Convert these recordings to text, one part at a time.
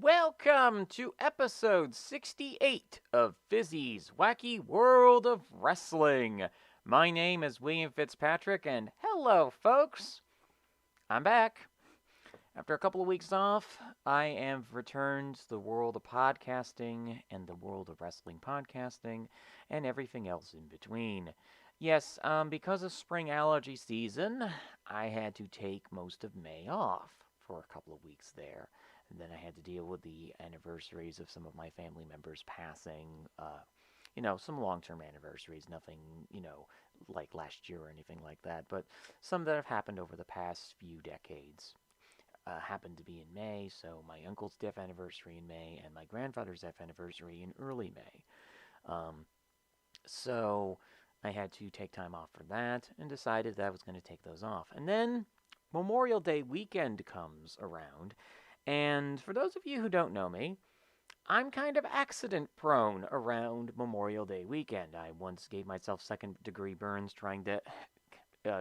Welcome to episode 68 of Fizzy's Wacky World of Wrestling. My name is William Fitzpatrick, and hello, folks. I'm back. After a couple of weeks off, I have returned to the world of podcasting and the world of wrestling podcasting and everything else in between. Yes, because of spring allergy season, I had to take most of May off for a couple of weeks there. And then I had to deal with the anniversaries of some of my family members passing. Some long term anniversaries, nothing, like last year or anything like that, but some that have happened over the past few decades. Happened to be in May, so my uncle's death anniversary in May and my grandfather's death anniversary in early May. So I had to take time off for that and decided that I was going to take those off. And then Memorial Day weekend comes around, and for those of you who don't know me, I'm kind of accident prone around Memorial Day weekend. I once gave myself second degree burns trying to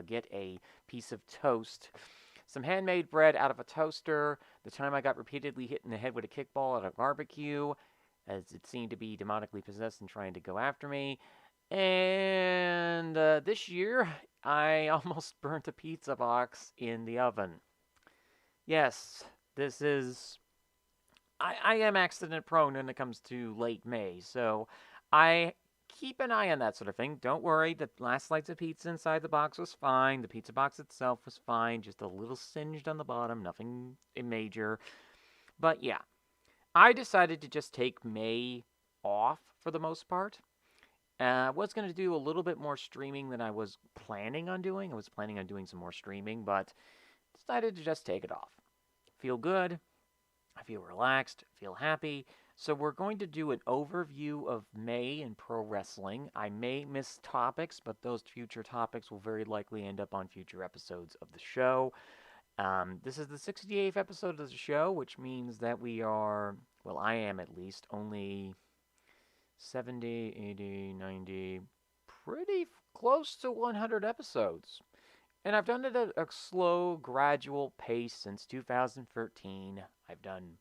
get a piece of toast, some handmade bread out of a toaster. The time I got repeatedly hit in the head with a kickball at a barbecue, as it seemed to be demonically possessed and trying to go after me. And this year, I almost burnt a pizza box in the oven. Yes, this is. I am accident prone when it comes to late May, so I keep an eye on that sort of thing. Don't worry, the last slice of pizza inside the box was fine. The pizza box itself was fine, just a little singed on the bottom, nothing major. But yeah, I decided to just take May off for the most part. I was going to do a little bit more streaming than I was planning on doing. I was planning on doing some more streaming, but decided to just take it off. Feel good. I feel relaxed, feel happy. So we're going to do an overview of May in pro wrestling. I may miss topics, but those future topics will very likely end up on future episodes of the show. This is the 68th episode of the show, which means that we are, well, I am at least, only 70, 80, 90, pretty close to 100 episodes. And I've done it at a slow, gradual pace since 2013. I've done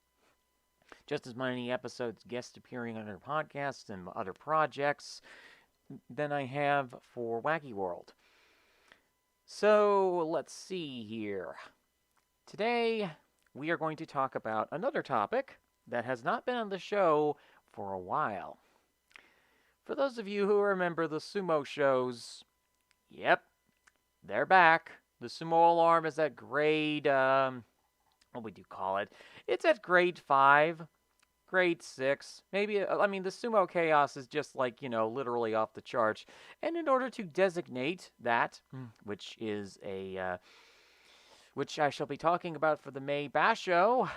just as many episodes guest appearing on other podcasts and other projects than I have for Wacky World. So let's see here. Today we are going to talk about another topic that has not been on the show for a while. For those of you who remember the Sumo shows, yep, they're back. The Sumo alarm is at grade, what would you call it? It's at grade 5, grade 6. Maybe, the Sumo Chaos is just like, literally off the charts. And in order to designate that, which is which I shall be talking about for the May Basho,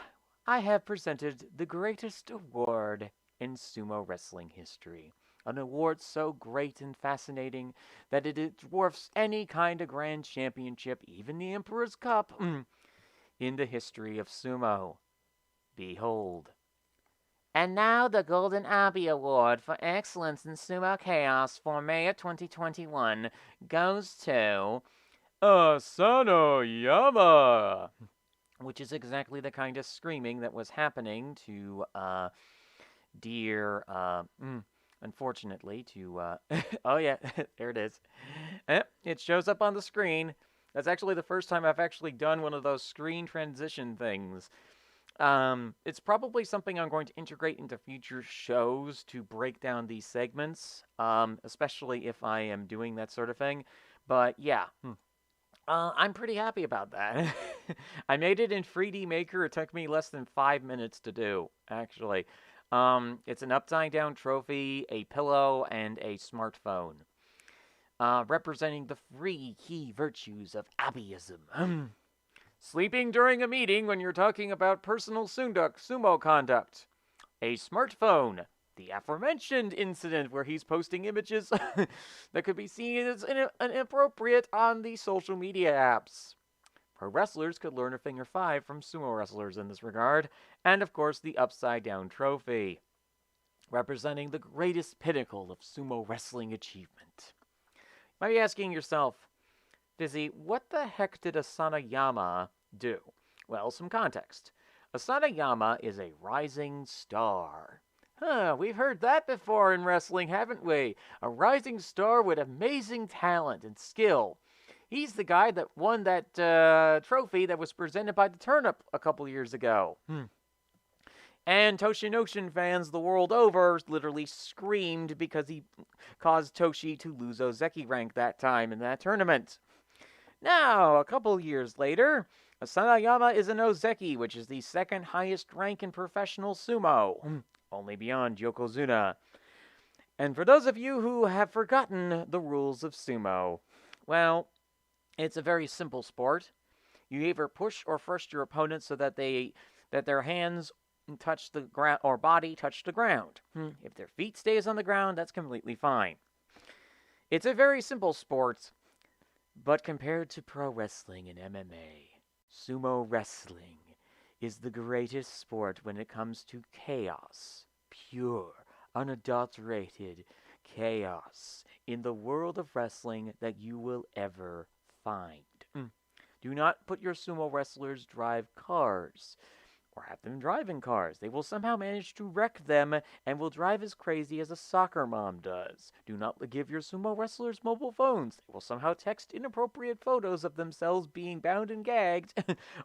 I have presented the greatest award in sumo wrestling history. An award so great and fascinating that it dwarfs any kind of grand championship, even the Emperor's Cup, in the history of sumo. Behold. And now the Golden Abbey Award for Excellence in Sumo Chaos for May of 2021 goes to Asano Yama, which is exactly the kind of screaming that was happening to dear unfortunately, to, oh yeah, there it is. It shows up on the screen. That's actually the first time I've actually done one of those screen transition things. It's probably something I'm going to integrate into future shows to break down these segments, especially if I am doing that sort of thing. But yeah, I'm pretty happy about that. I made it in 3D Maker. It took me less than 5 minutes to do, actually. It's an upside down trophy, a pillow, and a smartphone. Representing the 3 key virtues of Abbeyism. Sleeping during a meeting when you're talking about personal sumo conduct. A smartphone. The aforementioned incident where he's posting images that could be seen as inappropriate on the social media apps. Pro wrestlers could learn a thing or 5 from sumo wrestlers in this regard. And of course, the upside down trophy, representing the greatest pinnacle of sumo wrestling achievement. You might be asking yourself, Fizzy, what the heck did Asano Yama do? Well, some context. Asanayama is a rising star. Huh, we've heard that before in wrestling, haven't we? A rising star with amazing talent and skill. He's the guy that won that trophy that was presented by the Turnip a couple years ago. And Toshinoshin fans the world over literally screamed because he caused Toshi to lose Ozeki rank that time in that tournament. Now, a couple years later, Asanayama is an Ozeki, which is the second highest rank in professional sumo, only beyond Yokozuna. And for those of you who have forgotten the rules of sumo, well, it's a very simple sport. You either push or thrust your opponent so that their hands touch the ground or body touch the ground. If their feet stays on the ground, that's completely fine. It's a very simple sport, but compared to pro wrestling and MMA, sumo wrestling is the greatest sport when it comes to chaos, pure, unadulterated chaos in the world of wrestling that you will ever find. Do not put your sumo wrestlers drive cars or have them driving cars. They will somehow manage to wreck them and will drive as crazy as a soccer mom does. Do not give your sumo wrestlers mobile phones. They will somehow text inappropriate photos of themselves being bound and gagged,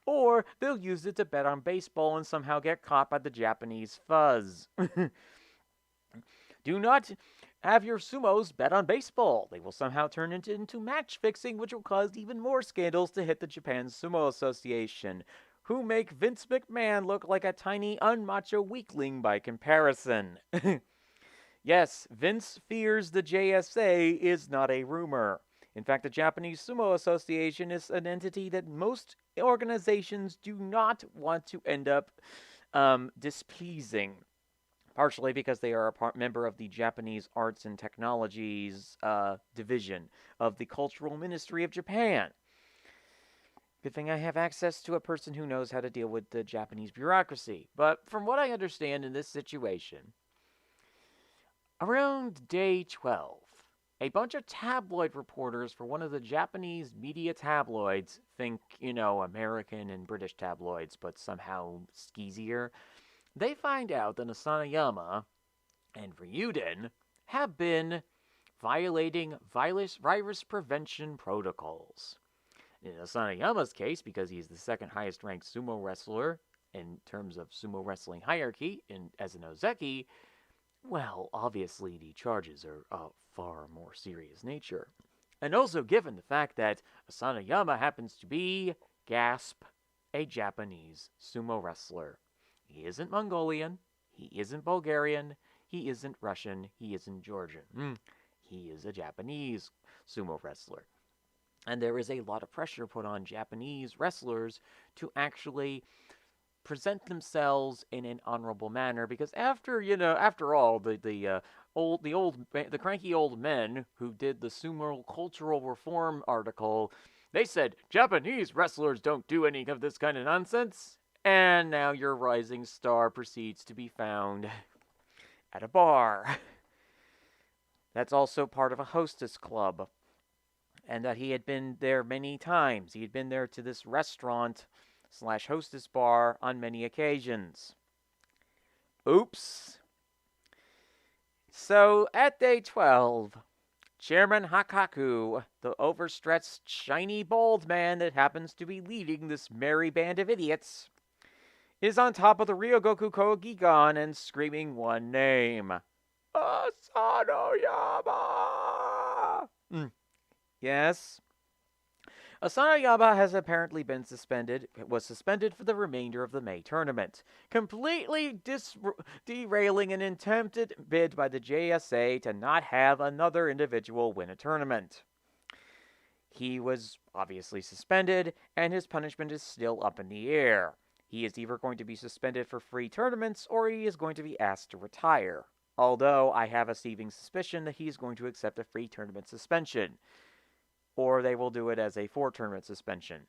or they'll use it to bet on baseball and somehow get caught by the Japanese fuzz. Do not have your sumos bet on baseball. They will somehow turn it into match fixing, which will cause even more scandals to hit the Japan Sumo Association, who make Vince McMahon look like a tiny, unmacho weakling by comparison. Yes, Vince fears the JSA is not a rumor. In fact, the Japanese Sumo Association is an entity that most organizations do not want to end up displeasing. Partially because they are a member of the Japanese Arts and Technologies division of the Cultural Ministry of Japan. Good thing I have access to a person who knows how to deal with the Japanese bureaucracy. But from what I understand in this situation, around day 12, a bunch of tabloid reporters for one of the Japanese media tabloids, think, American and British tabloids, but somehow skeezier, they find out that Asanayama and Ryuden have been violating virus prevention protocols. In Asanayama's case, because he's the second highest ranked sumo wrestler in terms of sumo wrestling hierarchy as an Ozeki, well, obviously the charges are of far more serious nature. And also given the fact that Asanayama happens to be, gasp, a Japanese sumo wrestler. He isn't Mongolian, he isn't Bulgarian, he isn't Russian, he isn't Georgian. He is a Japanese sumo wrestler. And there is a lot of pressure put on Japanese wrestlers to actually present themselves in an honorable manner, because after all, the cranky old men who did the sumo cultural reform article, they said Japanese wrestlers don't do any of this kind of nonsense. And now your rising star proceeds to be found at a bar. That's also part of a hostess club. And that he had been there many times. He had been there to this restaurant/hostess bar on many occasions. Oops. So, at day 12, Chairman Hakaku, the overstretched, shiny, bald man that happens to be leading this merry band of idiots, is on top of the Ryogoku Kogigan and screaming one name. Asanoyama! Yes. Asanayama has apparently was suspended for the remainder of the May tournament, completely derailing an attempted bid by the JSA to not have another individual win a tournament. He was obviously suspended, and his punishment is still up in the air. He is either going to be suspended for 3 tournaments, or he is going to be asked to retire. Although I have a seething suspicion that he is going to accept a 3 tournament suspension. Or they will do it as a 4 tournament suspension.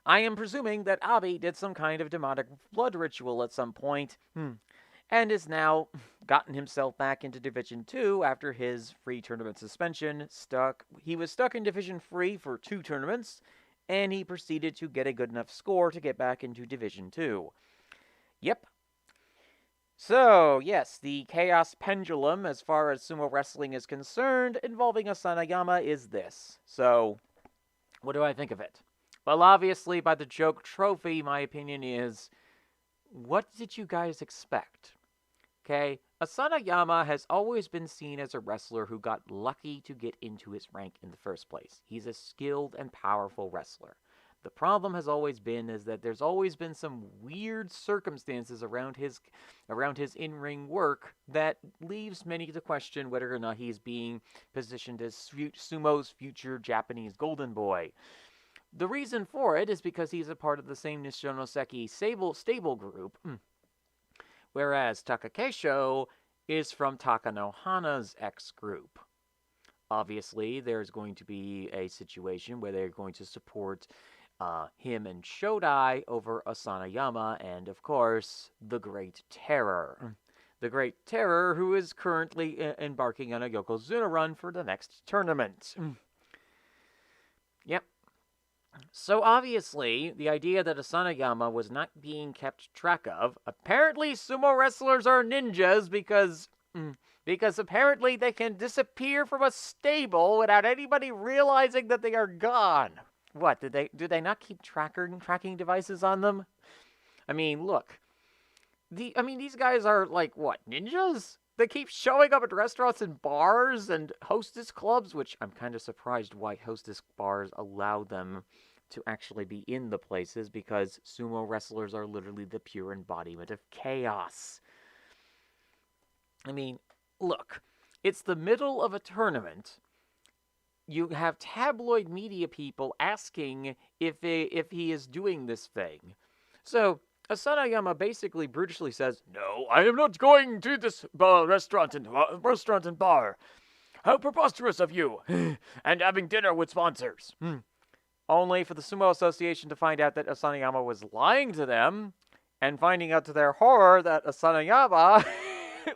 I am presuming that Abi did some kind of demonic blood ritual at some point, and has now gotten himself back into Division 2 after his 3 tournament suspension. He was stuck in Division 3 for 2 tournaments, and he proceeded to get a good enough score to get back into Division 2. Yep. So, yes, the Chaos Pendulum, as far as sumo wrestling is concerned, involving Asanayama, is this. So, what do I think of it? Well, obviously, by the joke trophy, my opinion is, what did you guys expect? Okay, Asanayama has always been seen as a wrestler who got lucky to get into his rank in the first place. He's a skilled and powerful wrestler. The problem has always been is that there's always been some weird circumstances around his in-ring work that leaves many to question whether or not he's being positioned as sumo's future Japanese golden boy. The reason for it is because he's a part of the same Nishinoseki stable group, whereas Takakeisho is from Takanohana's X group. Obviously, there's going to be a situation where they're going to support him and Shodai over Asanayama and, of course, the Great Terror. The Great Terror, who is currently embarking on a Yokozuna run for the next tournament. Yep. So obviously, the idea that Asanayama was not being kept track of, apparently sumo wrestlers are ninjas because apparently they can disappear from a stable without anybody realizing that they are gone. What, do they not keep tracking devices on them? I mean, look. These guys are like, what, ninjas? They keep showing up at restaurants and bars and hostess clubs, which I'm kind of surprised why hostess bars allow them to actually be in the places, because sumo wrestlers are literally the pure embodiment of chaos. I mean, look, it's the middle of a tournament. You have tabloid media people asking if he is doing this thing. So Asanayama basically brutally says, "No, I am not going to this restaurant and bar. How preposterous of you! And having dinner with sponsors." Only for the Sumo Association to find out that Asanayama was lying to them, and finding out to their horror that Asanayama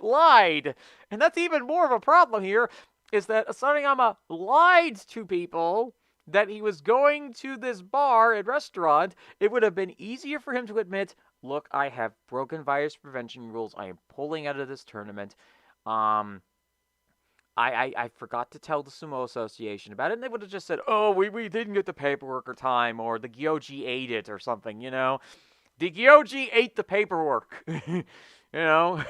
lied. And that's even more of a problem here, is that Asanayama lied to people that he was going to this bar and restaurant. It would have been easier for him to admit, look, I have broken virus prevention rules. I am pulling out of this tournament. I forgot to tell the Sumo Association about it, and they would have just said, oh, we didn't get the paperwork or time, or the Gyoji ate it or something, you know. The Gyoji ate the paperwork. You know,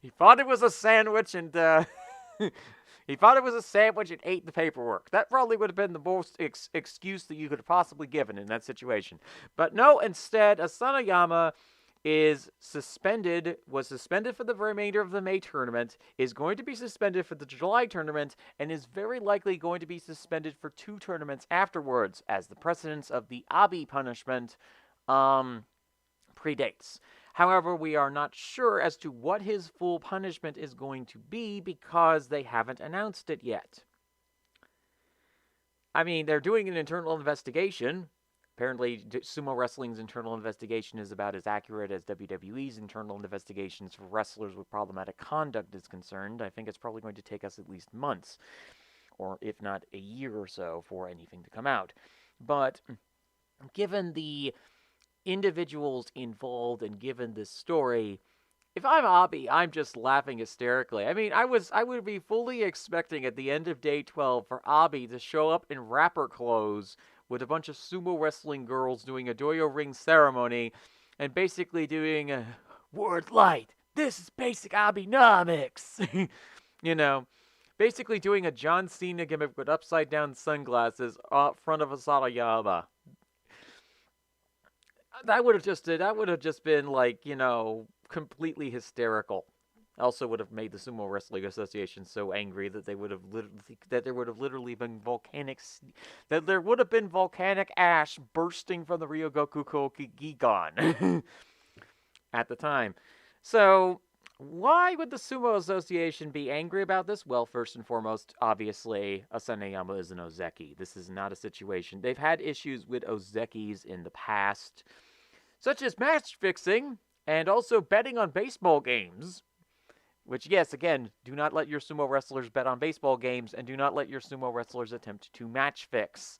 he thought it was a sandwich, and he thought it was a sandwich and ate the paperwork. That probably would have been the most excuse that you could have possibly given in that situation. But no, instead, Asanayama was suspended for the remainder of the May tournament, is going to be suspended for the July tournament, and is very likely going to be suspended for 2 tournaments afterwards, as the precedence of the Abi punishment predates. However, we are not sure as to what his full punishment is going to be because they haven't announced it yet. I mean, they're doing an internal investigation. Apparently, sumo wrestling's internal investigation is about as accurate as WWE's internal investigations for wrestlers with problematic conduct is concerned. I think it's probably going to take us at least months, or if not a year or so, for anything to come out. But given the individuals involved and given this story, if I'm Abi, I'm just laughing hysterically. I mean, I would be fully expecting at the end of day 12 for Abi to show up in rapper clothes with a bunch of sumo wrestling girls doing a doyo ring ceremony and basically doing a word light. This is basic Abinomics. You know, basically doing a John Cena gimmick with upside down sunglasses up front of Asanayama. That would have just been like, you know, completely hysterical. Also would have made the Sumo Wrestling Association so angry that there would have literally been volcanic ash bursting from the Ryogoku Kokigigan at the time. So why would the Sumo Association be angry about this? Well, first and foremost, obviously, Asanayama is an Ozeki. This is not a situation. They've had issues with Ozekis in the past, such as match fixing and also betting on baseball games. Which, yes, again, do not let your sumo wrestlers bet on baseball games, and do not let your sumo wrestlers attempt to match fix.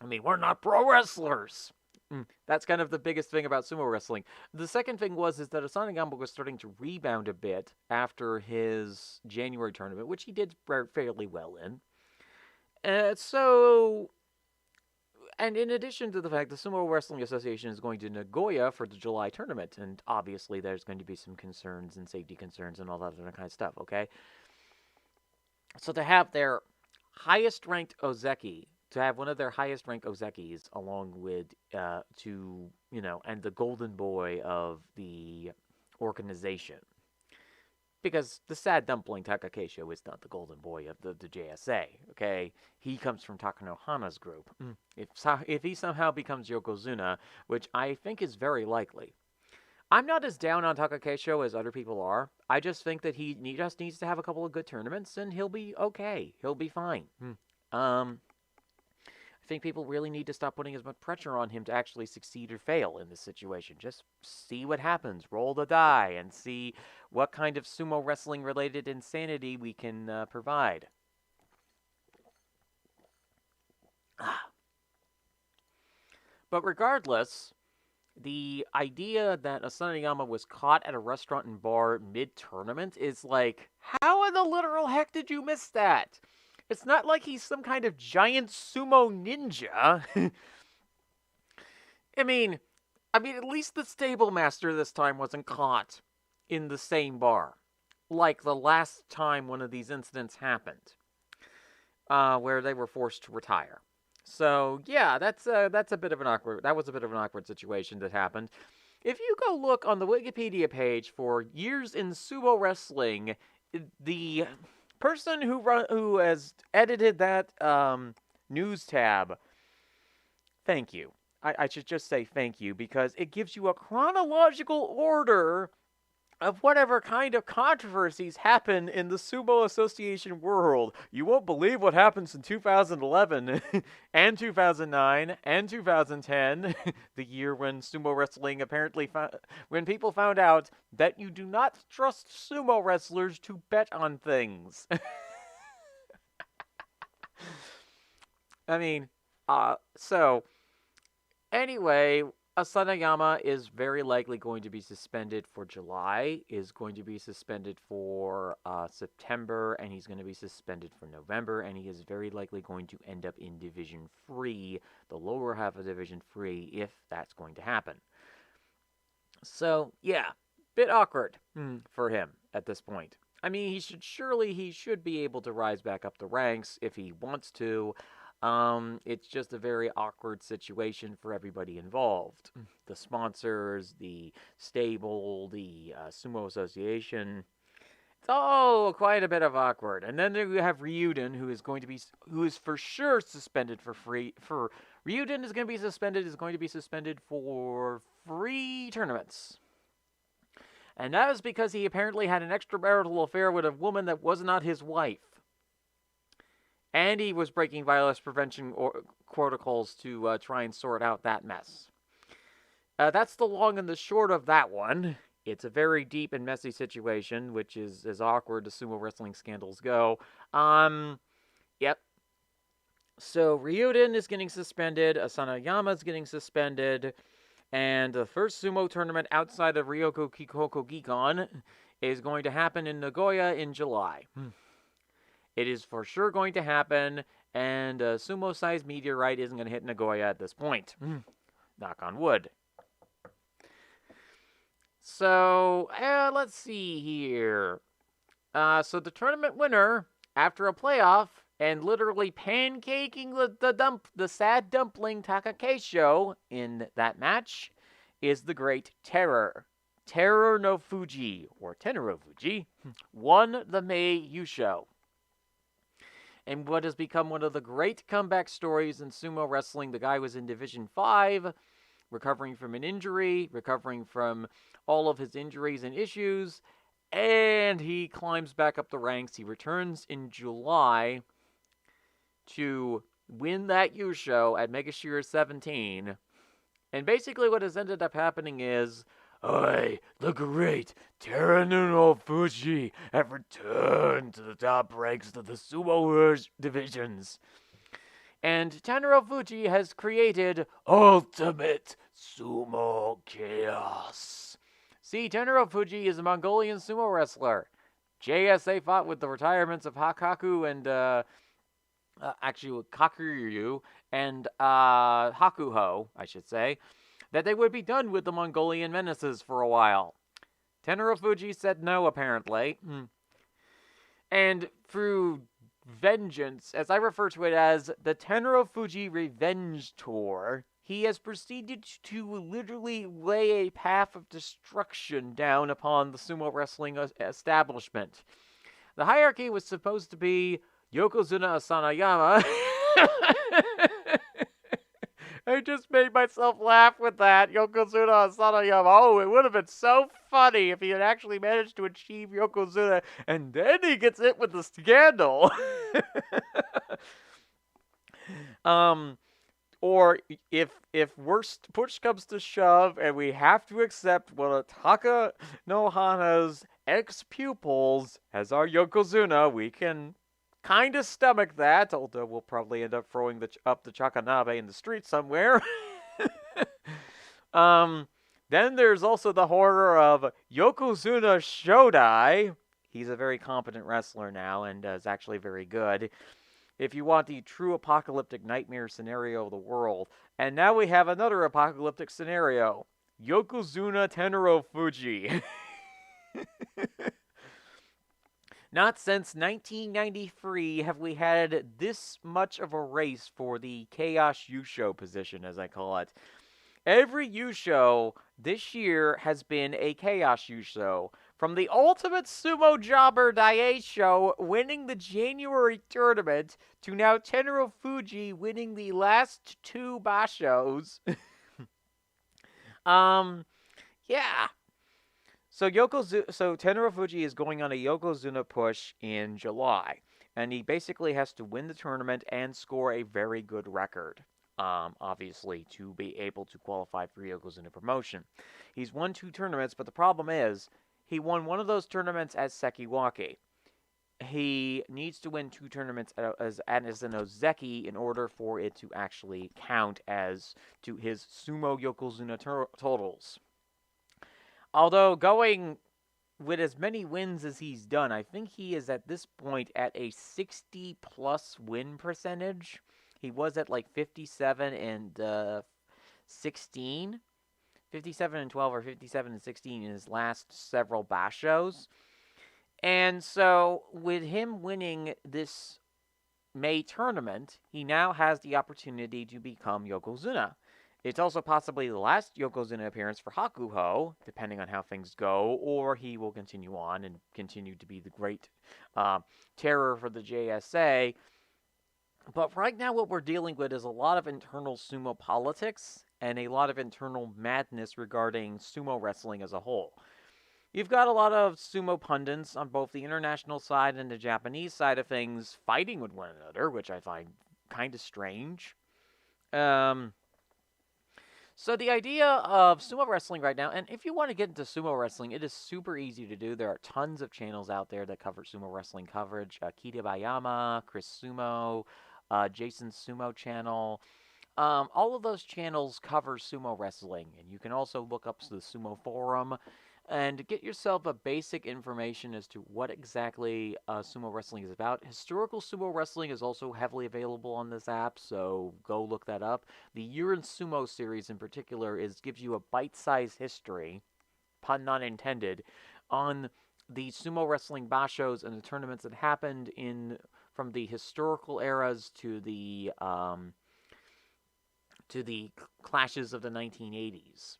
I mean, we're not pro wrestlers. That's kind of the biggest thing about sumo wrestling. The second thing is that Asano Gamba was starting to rebound a bit after his January tournament, which he did fairly well in. And in addition to the fact the Sumo Wrestling Association is going to Nagoya for the July tournament, and obviously there's going to be some concerns and safety concerns and all that other kind of stuff, okay? So to have their highest ranked Ozeki, to have one of their highest ranked Ozekis along with, and the golden boy of the organization. Because the sad dumpling Takakeisho is not the golden boy of the JSA, okay? He comes from Takanohana's group. If he somehow becomes Yokozuna, which I think is very likely. I'm not as down on Takakeisho as other people are. I just think that he just needs to have a couple of good tournaments, and he'll be okay. He'll be fine. I think people really need to stop putting as much pressure on him to actually succeed or fail in this situation. Just see what happens. Roll the die and see what kind of sumo wrestling related insanity we can provide. But regardless, the idea that Asano was caught at a restaurant and bar mid-tournament is like, how in the literal heck did you miss that? It's not like he's some kind of giant sumo ninja. I mean, at least the stable master this time wasn't caught in the same bar, like the last time one of these incidents happened, where they were forced to retire. So yeah, that was a bit of an awkward situation that happened. If you go look on the Wikipedia page for years in sumo wrestling, the person who has edited that news tab, thank you. I should just say thank you, because it gives you a chronological order of whatever kind of controversies happen in the Sumo Association world. You won't believe what happens in 2011 and 2009 and 2010, the year when sumo wrestling when people found out that you do not trust sumo wrestlers to bet on things. So anyway, Asano is very likely going to be suspended for July, is going to be suspended for September, and he's going to be suspended for November, and he is very likely going to end up in Division 3, the lower half of Division 3, if that's going to happen. So, yeah, bit awkward for him at this point. He should be able to rise back up the ranks if he wants to. It's just a very awkward situation for everybody involved. The sponsors, the stable, the Sumo Association. It's all quite a bit of awkward. And then you have Ryuden, who is for sure suspended Ryuden is going to be suspended for 3 tournaments. And that is because he apparently had an extramarital affair with a woman that was not his wife. And he was breaking violence prevention protocols to try and sort out that mess. That's the long and the short of that one. It's a very deep and messy situation, which is as awkward as sumo wrestling scandals go. Yep. So Ryuden is getting suspended, Asano is getting suspended, and the first sumo tournament outside of Ryoko Kikoko Gikan is going to happen in Nagoya in July. It is for sure going to happen, and a sumo-sized meteorite isn't going to hit Nagoya at this point. Knock on wood. So, let's see here. So the tournament winner, after a playoff, and literally pancaking the sad dumpling Takakeisho in that match, is the great Terror. Terror no Fuji, or Tenro Fuji, won the Mei Yusho. And what has become one of the great comeback stories in sumo wrestling, the guy was in Division 5, recovering from an injury, recovering from all of his injuries and issues, and he climbs back up the ranks. He returns in July to win that Yusho at Megashira 17. And basically what has ended up happening is, the great Terra no Fuji have returned to the top ranks of the sumo divisions. And Terunofuji has created Ultimate Sumo Chaos. See, Terunofuji is a Mongolian sumo wrestler. JSA fought with the retirements of Hakaku and actually Kakuryu and Hakuho, I should say, that they would be done with the Mongolian menaces for a while. Terunofuji said no, apparently. And through vengeance, as I refer to it as the Terunofuji Revenge Tour, he has proceeded to literally lay a path of destruction down upon the sumo wrestling establishment. The hierarchy was supposed to be Yokozuna Asanayama. I just made myself laugh with that. Yokozuna Asanayama. Oh, it would have been so funny if he had actually managed to achieve Yokozuna, and then he gets hit with the scandal. Or if worst push comes to shove, and we have to accept one of Taka Nohana's ex-pupils as our Yokozuna, we can kind of stomach that, although we'll probably end up throwing up the Chakanabe in the street somewhere. Then there's also the horror of Yokozuna Shodai. He's a very competent wrestler now and is actually very good. If you want the true apocalyptic nightmare scenario of the world. And now we have another apocalyptic scenario. Yokozuna Terunofuji. Not since 1993 have we had this much of a race for the Chaos Yusho position, as I call it. Every Yusho this year has been a Chaos Yusho. From the Ultimate Sumo Jobber Daisho winning the January tournament to now Terunofuji winning the last two Bashos. Yeah. So Terunofuji is going on a Yokozuna push in July, and he basically has to win the tournament and score a very good record, obviously, to be able to qualify for Yokozuna promotion. He's won 2 tournaments, but the problem is he won one of those tournaments as Sekiwaki. He needs to win 2 tournaments as an Ozeki in order for it to actually count as to his Sumo Yokozuna totals. Although going with as many wins as he's done, I think he is at this point at a 60-plus win percentage. He was at like 57 and 16. 57 and 12 or 57 and 16 in his last several Bashos. And so with him winning this May tournament, he now has the opportunity to become Yokozuna. It's also possibly the last Yokozuna appearance for Hakuho, depending on how things go, or he will continue on and continue to be the great terror for the JSA. But right now what we're dealing with is a lot of internal sumo politics and a lot of internal madness regarding sumo wrestling as a whole. You've got a lot of sumo pundits on both the international side and the Japanese side of things fighting with one another, which I find kind of strange. So the idea of sumo wrestling right now, and if you want to get into sumo wrestling, it is super easy to do. There are tons of channels out there that cover sumo wrestling coverage. Kita Bayama, Chris Sumo, Jason's Sumo channel. All of those channels cover sumo wrestling, and you can also look up the Sumo Forum and get yourself a basic information as to what exactly sumo wrestling is about. Historical sumo wrestling is also heavily available on this app, so go look that up. The Year in Sumo series in particular gives you a bite-sized history, pun not intended, on the sumo wrestling bashos and the tournaments that happened from the historical eras to the clashes of the 1980s.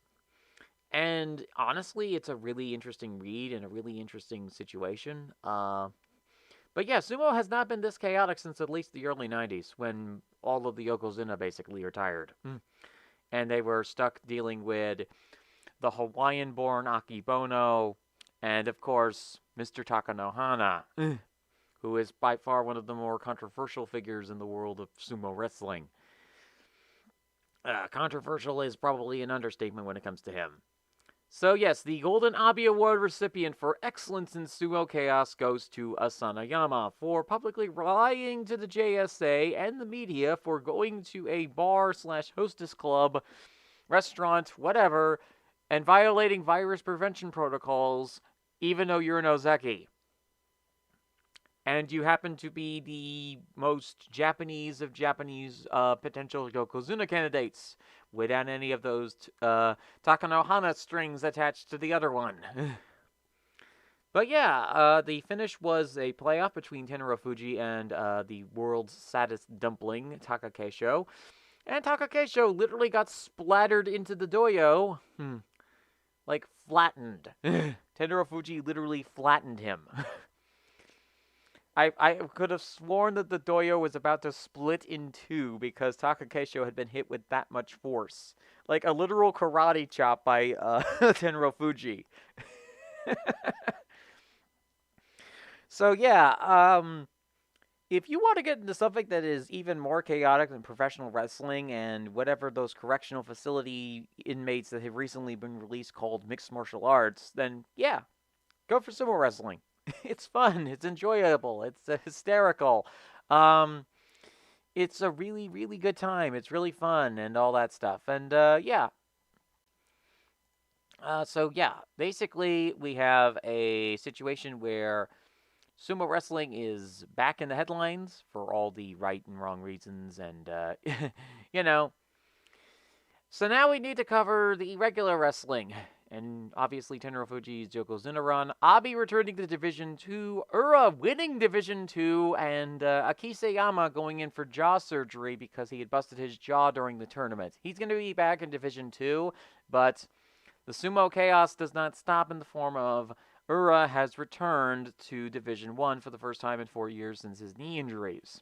And honestly, it's a really interesting read and a really interesting situation. But yeah, sumo has not been this chaotic since at least the early 90s, when all of the Yokozuna basically retired. And they were stuck dealing with the Hawaiian-born Akebono, and of course, Mr. Takanohana, who is by far one of the more controversial figures in the world of sumo wrestling. Controversial is probably an understatement when it comes to him. So yes, the Golden Abi Award recipient for excellence in sumo chaos goes to Asanayama for publicly lying to the JSA and the media for going to a bar slash hostess club, restaurant, whatever, and violating virus prevention protocols, even though you're an Ozeki. And you happen to be the most Japanese of Japanese potential Yokozuna candidates without any of those Takanohana strings attached to the other one. But yeah, the finish was a playoff between Tenro Fuji and the world's saddest dumpling, Takakeisho. And Takakeisho literally got splattered into the doyo. Like, flattened. Tenro Fuji literally flattened him. I could have sworn that the doyo was about to split in two because Takakeisho had been hit with that much force. Like a literal karate chop by Tenro Fuji. So yeah, if you want to get into something that is even more chaotic than professional wrestling and whatever those correctional facility inmates that have recently been released called mixed martial arts, then yeah, go for sumo wrestling. It's fun. It's enjoyable. It's hysterical. Um, it's a really, really good time. It's really fun and all that stuff. And yeah. So yeah, basically we have a situation where sumo wrestling is back in the headlines for all the right and wrong reasons, and you know. So now we need to cover the regular wrestling. And obviously Tenro Fuji's Yokozuna run, Abi returning to Division 2, Ura winning Division 2, and Akiseyama going in for jaw surgery because he had busted his jaw during the tournament. He's going to be back in Division 2, but the Sumo Chaos does not stop in the form of Ura has returned to Division 1 for the first time in 4 years since his knee injuries.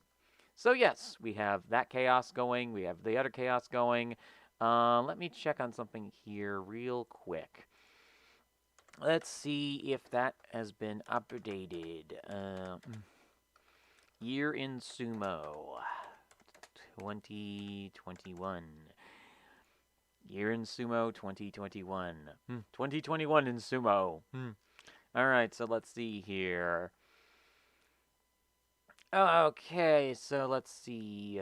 So yes, we have that chaos going, we have the other chaos going. Let me check on something here real quick. Let's see if that has been updated. Year in Sumo 2021. Year in Sumo 2021. 2021 in Sumo. Alright, so let's see here. Okay, so let's see.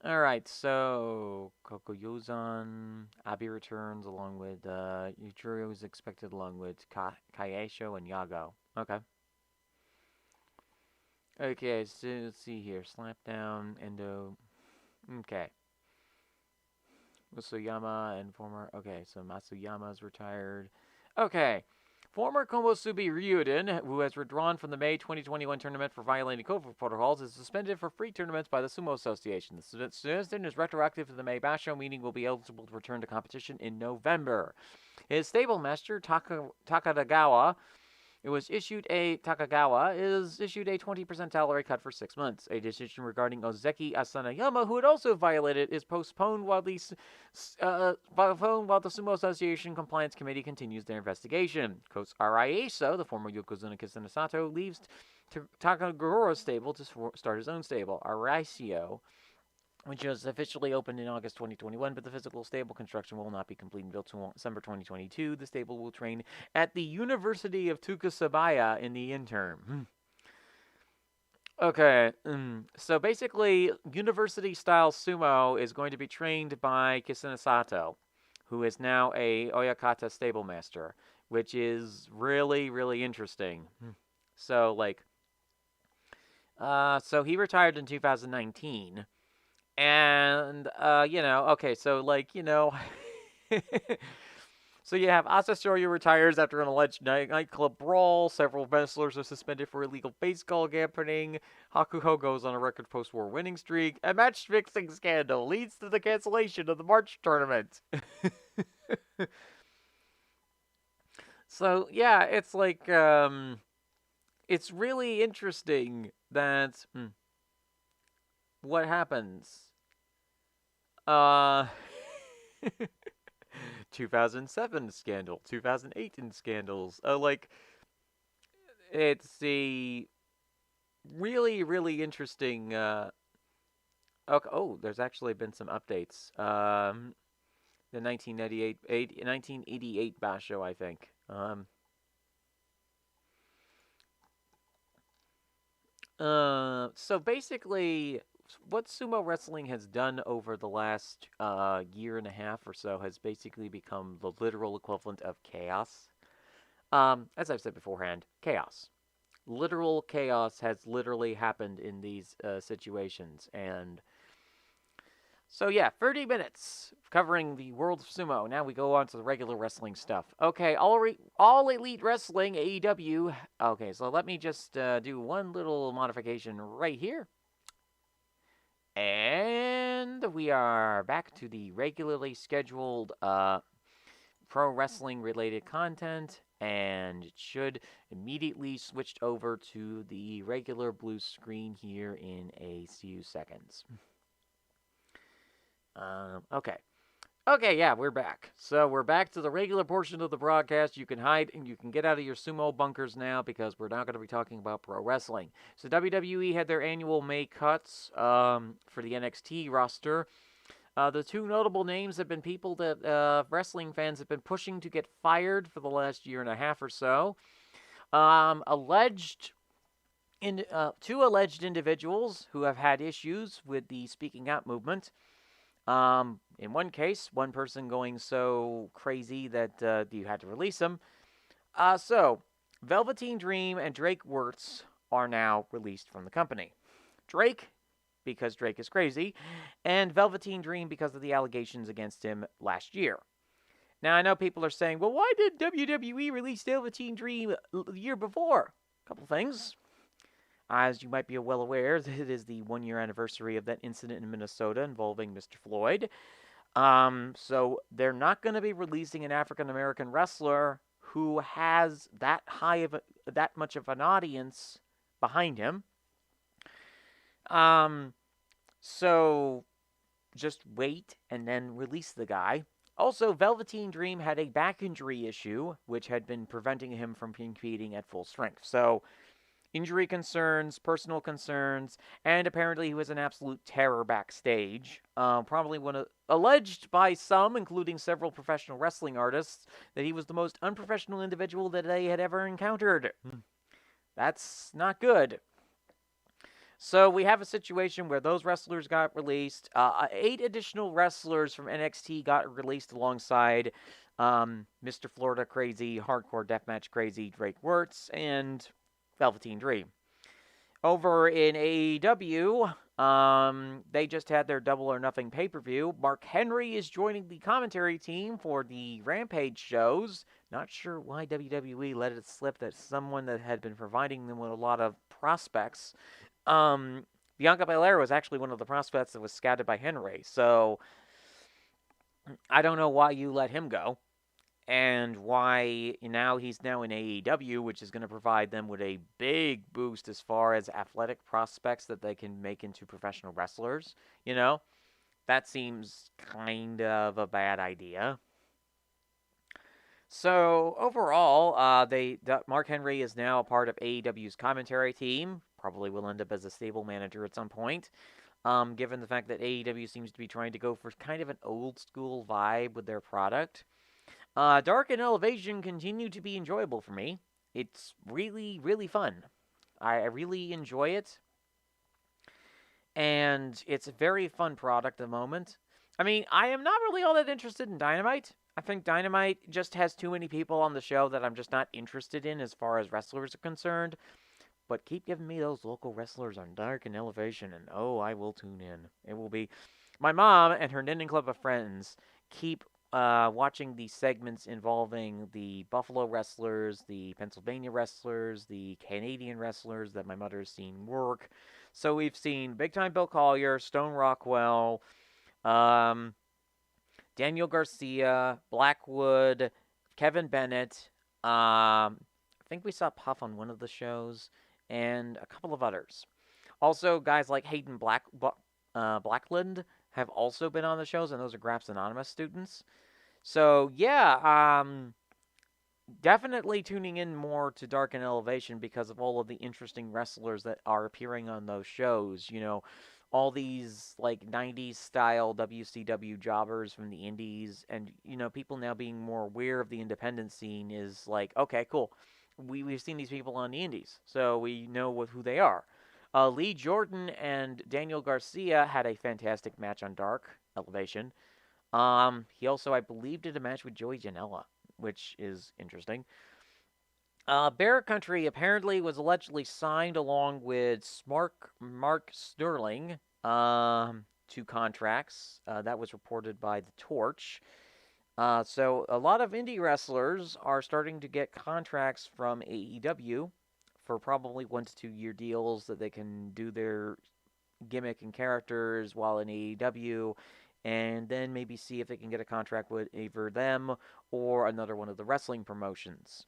Alright, so Kokoyozan, Abi returns along with Yujiro is expected along with Kaisho and Yago. Okay. Okay, so let's see here. Slapdown, Endo. Okay. Masuyama and former. Okay, so Masuyama's retired. Okay. Former Komosubi Ryuden, who has withdrawn from the May 2021 tournament for violating COVID protocols, is suspended for free tournaments by the Sumo Association. The suspension is retroactive to the May Basho, meaning will be eligible to return to competition in November. His stable master, Takagawa, is issued a 20% salary cut for 6 months. A decision regarding Ozeki Asanayama, who had also violated, is postponed while the Sumo Association Compliance Committee continues their investigation. Coach Araiso, the former Yokozuna Kisanasato, leaves Takagura's stable to start his own stable, Araisio, which was officially opened in August 2021, but the physical stable construction will not be complete until December 2022. The stable will train at the University of Tsukisabaya in the interim. Okay, so basically, university-style sumo is going to be trained by Kisanasato, who is now a Oyakata stable master, which is really, really interesting. So, like, so he retired in 2019. And, okay, so, like, so you have Asashoryu retires after an alleged nightclub brawl. Several wrestlers are suspended for illegal baseball gambling. Hakuho goes on a record post-war winning streak. A match-fixing scandal leads to the cancellation of the March tournament. So, yeah, it's like, it's really interesting that, what happens? 2007 scandal, 2008 in scandals. Like, it's a really, really interesting. Okay, oh, there's actually been some updates. The 1988 Basho, I think. So basically, what sumo wrestling has done over the last year and a half or so has basically become the literal equivalent of chaos. As I've said beforehand, chaos. Literal chaos has literally happened in these situations, and so yeah, 30 minutes covering the world of sumo. Now we go on to the regular wrestling stuff. Okay, all Elite Wrestling AEW. Okay, so let me just do one little modification right here. And we are back to the regularly scheduled pro wrestling related content, and it should immediately switch over to the regular blue screen here in a few seconds. Okay. Okay, yeah, we're back. So we're back to the regular portion of the broadcast. You can hide and you can get out of your sumo bunkers now because we're not going to be talking about pro wrestling. So WWE had their annual May cuts for the NXT roster. The two notable names have been people that wrestling fans have been pushing to get fired for the last year and a half or so. Two alleged individuals who have had issues with the speaking out movement. In one case, one person going so crazy that you had to release him. So, Velveteen Dream and Drake Wirtz are now released from the company. Drake, because Drake is crazy, and Velveteen Dream because of the allegations against him last year. Now, I know people are saying, well, why did WWE release Velveteen Dream the year before? A couple things. As you might be well aware, it is the 1-year anniversary of that incident in Minnesota involving Mr. Floyd. So they're not going to be releasing an African American wrestler who has that much of an audience behind him. So just wait and then release the guy. Also, Velveteen Dream had a back injury issue, which had been preventing him from competing at full strength. So injury concerns, personal concerns, and apparently he was an absolute terror backstage. Probably alleged by some, including several professional wrestling artists, that he was the most unprofessional individual that they had ever encountered. That's not good. So we have a situation where those wrestlers got released. 8 additional wrestlers from NXT got released alongside Mr. Florida Crazy, Hardcore Deathmatch Crazy, Drake Wirtz, and Velveteen Dream. Over in AEW, they just had their Double or Nothing pay-per-view. Mark Henry is joining the commentary team for the Rampage shows. Not sure why WWE let it slip that someone that had been providing them with a lot of prospects. Bianca Belair was actually one of the prospects that was scouted by Henry. So I don't know why you let him go. And why now he's now in AEW, which is going to provide them with a big boost as far as athletic prospects that they can make into professional wrestlers. You know, that seems kind of a bad idea. So overall, Mark Henry is now a part of AEW's commentary team. Probably will end up as a stable manager at some point. Given the fact that AEW seems to be trying to go for kind of an old school vibe with their product. Dark and Elevation continue to be enjoyable for me. It's really, really fun. I really enjoy it. And it's a very fun product at the moment. I mean, I am not really all that interested in Dynamite. I think Dynamite just has too many people on the show that I'm just not interested in as far as wrestlers are concerned. But keep giving me those local wrestlers on Dark and Elevation, and oh, I will tune in. It will be... My mom and her knitting club of friends keep watching the segments involving the Buffalo wrestlers, the Pennsylvania wrestlers, the Canadian wrestlers that my mother has seen work. So we've seen Big Time Bill Collier, Stone Rockwell, Daniel Garcia, Blackwood, Kevin Bennett. I think we saw Puff on one of the shows, and a couple of others. Also, guys like Hayden Blackland have also been on the shows, and those are Graps Anonymous students. So, yeah, definitely tuning in more to Dark and Elevation because of all of the interesting wrestlers that are appearing on those shows. You know, all these like 90s style WCW jobbers from the indies, and people now being more aware of the independent scene is like, okay, cool. We've seen these people on the indies, so we know who they are. Lee Jordan and Daniel Garcia had a fantastic match on Dark Elevation. He also, I believe, did a match with Joey Janela, which is interesting. Barrett Country apparently was allegedly signed along with Mark Sterling to contracts. That was reported by The Torch. So a lot of indie wrestlers are starting to get contracts from AEW for probably 1 to 2 year deals that they can do their gimmick and characters while in AEW, and then maybe see if they can get a contract with either them or another one of the wrestling promotions.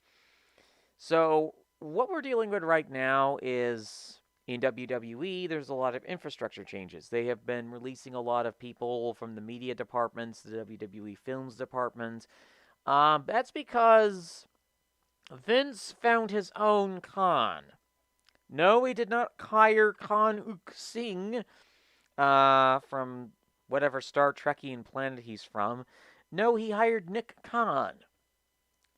So what we're dealing with right now is in WWE, there's a lot of infrastructure changes. They have been releasing a lot of people from the media departments, the WWE Films department. That's because Vince found his own Khan. No, he did not hire Khan Uk Singh from whatever Star Trekian planet he's from. No, he hired Nick Khan.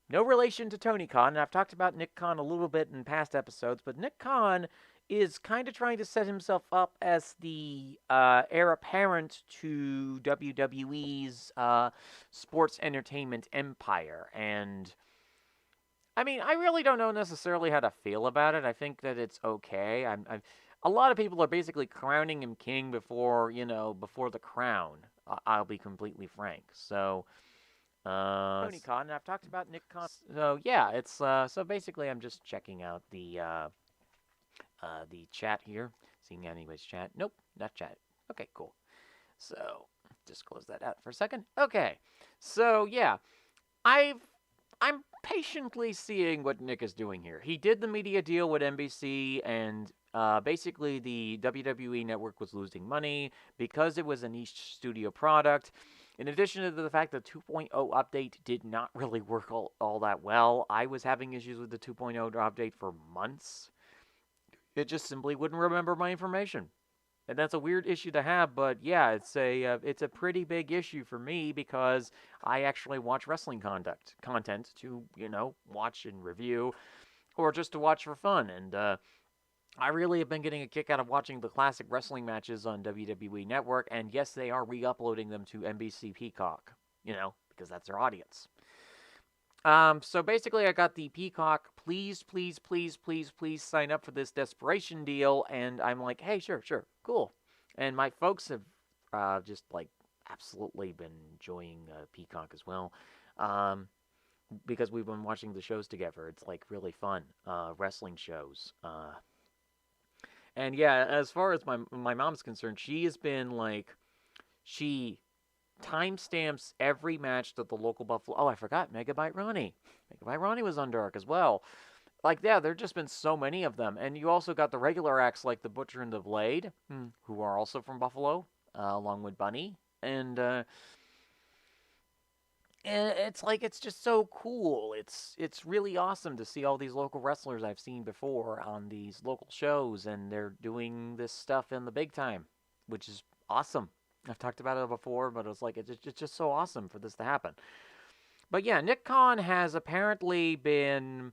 No relation to Tony Khan, and I've talked about Nick Khan a little bit in past episodes, but Nick Khan is kind of trying to set himself up as the heir apparent to WWE's sports entertainment empire. And I mean, I really don't know necessarily how to feel about it. I think that it's okay. A lot of people are basically crowning him king before the crown. I'll be completely frank. So Tony Khan, and I've talked about Nick Khan. So yeah, it's so basically I'm just checking out the chat here, seeing anybody's chat. Nope, not chat. Okay, cool. So just close that out for a second. Okay, so yeah, I'm patiently seeing what Nick is doing here. He did the media deal with NBC, and basically the WWE network was losing money because it was a niche studio product. In addition to the fact that 2.0 update did not really work all that well, I was having issues with the 2.0 update for months. It just simply wouldn't remember my information. And that's a weird issue to have, but yeah, it's a pretty big issue for me because I actually watch wrestling content to watch and review, or just to watch for fun. And I really have been getting a kick out of watching the classic wrestling matches on WWE Network, and yes, they are re-uploading them to NBC Peacock, because that's their audience. So basically, I got the Peacock, please, please, please, please, please sign up for this desperation deal, and I'm like, hey, sure, cool. And my folks have just like absolutely been enjoying Peacock as well, because we've been watching the shows together. It's like really fun, wrestling shows. And yeah, as far as my mom's concerned, she has been like, she timestamps every match that the local Buffalo. Oh, I forgot Megabyte Ronnie. Megabyte Ronnie was on Dark as well. Like, yeah, there have just been so many of them. And you also got the regular acts like the Butcher and the Blade, who are also from Buffalo, along with Bunny. And it's like, it's just so cool. It's really awesome to see all these local wrestlers I've seen before on these local shows, and they're doing this stuff in the big time, which is awesome. I've talked about it before, but it's like it's just so awesome for this to happen. But yeah, Nick Khan has apparently been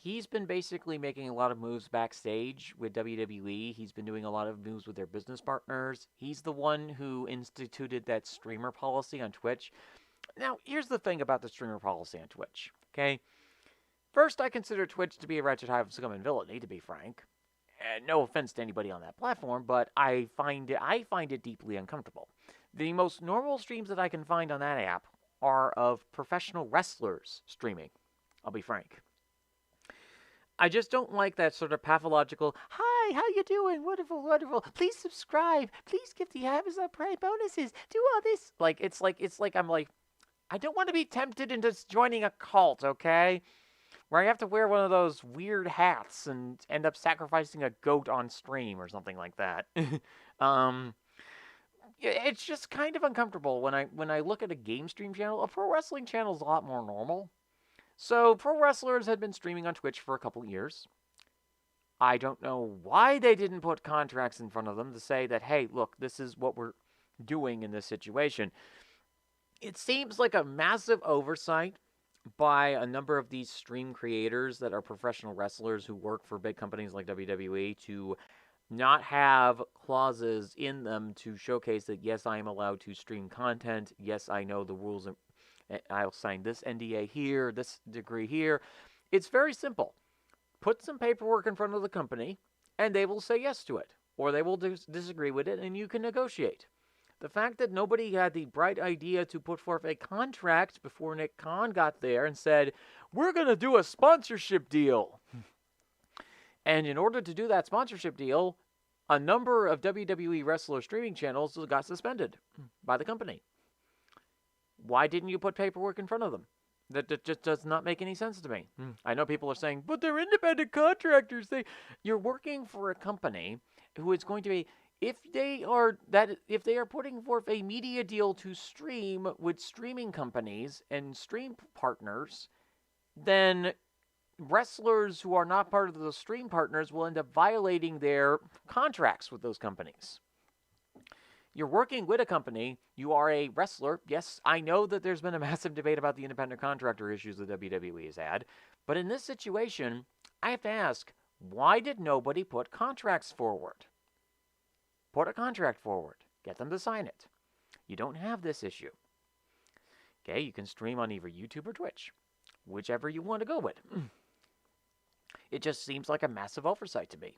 he's been basically making a lot of moves backstage with WWE. He's been doing a lot of moves with their business partners. He's the one who instituted that streamer policy on Twitch. Now, here's the thing about the streamer policy on Twitch, okay? First, I consider Twitch to be a wretched hive of scum and villainy, to be frank. And no offense to anybody on that platform, but I find it deeply uncomfortable. The most normal streams that I can find on that app are of professional wrestlers streaming. I'll be frank. I just don't like that sort of pathological, hi, how you doing? Wonderful, wonderful. Please subscribe. Please give the Amazon Prime bonuses. Do all this. It's like I'm like, I don't want to be tempted into joining a cult, okay? Where I have to wear one of those weird hats and end up sacrificing a goat on stream or something like that. It's just kind of uncomfortable when I look at a game stream channel. A pro wrestling channel is a lot more normal. So pro wrestlers had been streaming on Twitch for a couple years. I don't know why they didn't put contracts in front of them to say that, hey, look, this is what we're doing in this situation. It seems like a massive oversight by a number of these stream creators that are professional wrestlers who work for big companies like WWE to not have clauses in them to showcase that, yes, I am allowed to stream content. Yes, I know the rules. I'll sign this NDA here, this degree here. It's very simple. Put some paperwork in front of the company, and they will say yes to it, or they will disagree with it, and you can negotiate. The fact that nobody had the bright idea to put forth a contract before Nick Khan got there and said, we're going to do a sponsorship deal. And in order to do that sponsorship deal, a number of WWE wrestler streaming channels got suspended by the company. Why didn't you put paperwork in front of them? That just does not make any sense to me. I know people are saying, but they're independent contractors. You're working for a company who is going to be, if they are putting forth a media deal to stream with streaming companies and stream partners, then wrestlers who are not part of the stream partners will end up violating their contracts with those companies. You're working with a company. You are a wrestler. Yes, I know that there's been a massive debate about the independent contractor issues that WWE has had. But in this situation, I have to ask, why did nobody put contracts forward? Put a contract forward. Get them to sign it. You don't have this issue. Okay, you can stream on either YouTube or Twitch. Whichever you want to go with. It just seems like a massive oversight to me.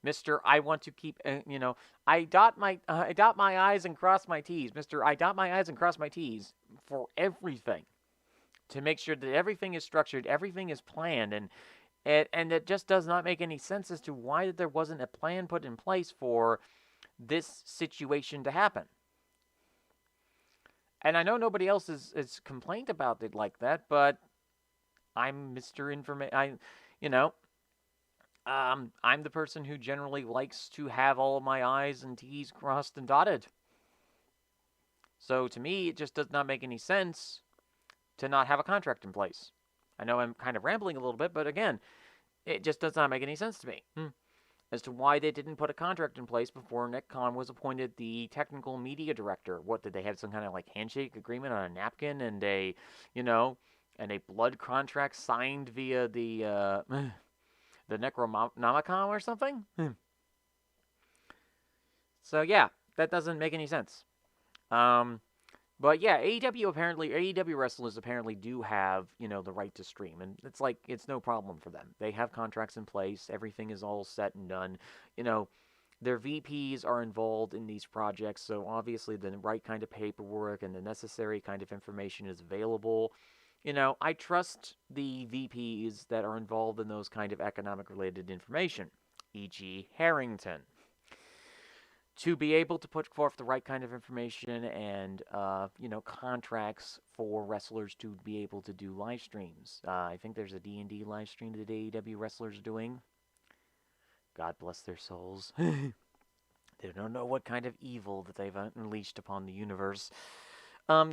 Mr. I want to keep, I dot my I's and cross my T's. Mr. I dot my I's and cross my T's for everything to make sure that everything is structured, everything is planned, and it just does not make any sense as to why there wasn't a plan put in place for this situation to happen. And I know nobody else has complained about it like that, but I'm Mr. Information. I'm the person who generally likes to have all of my I's and T's crossed and dotted. So to me, it just does not make any sense to not have a contract in place. I know I'm kind of rambling a little bit, but again, it just does not make any sense to me as to why they didn't put a contract in place before Nick Khan was appointed the technical media director. What, did they have some kind of like handshake agreement on a napkin and a blood contract signed via the Necronomicon or something? So yeah, that doesn't make any sense. But yeah, AEW wrestlers apparently do have, the right to stream, and it's no problem for them. They have contracts in place, everything is all set and done. Their VPs are involved in these projects, so obviously the right kind of paperwork and the necessary kind of information is available. I trust the VPs that are involved in those kind of economic-related information, e.g. Harrington, to be able to put forth the right kind of information and, contracts for wrestlers to be able to do live streams. I think there's a D&D live stream that AEW wrestlers are doing. God bless their souls. They don't know what kind of evil that they've unleashed upon the universe.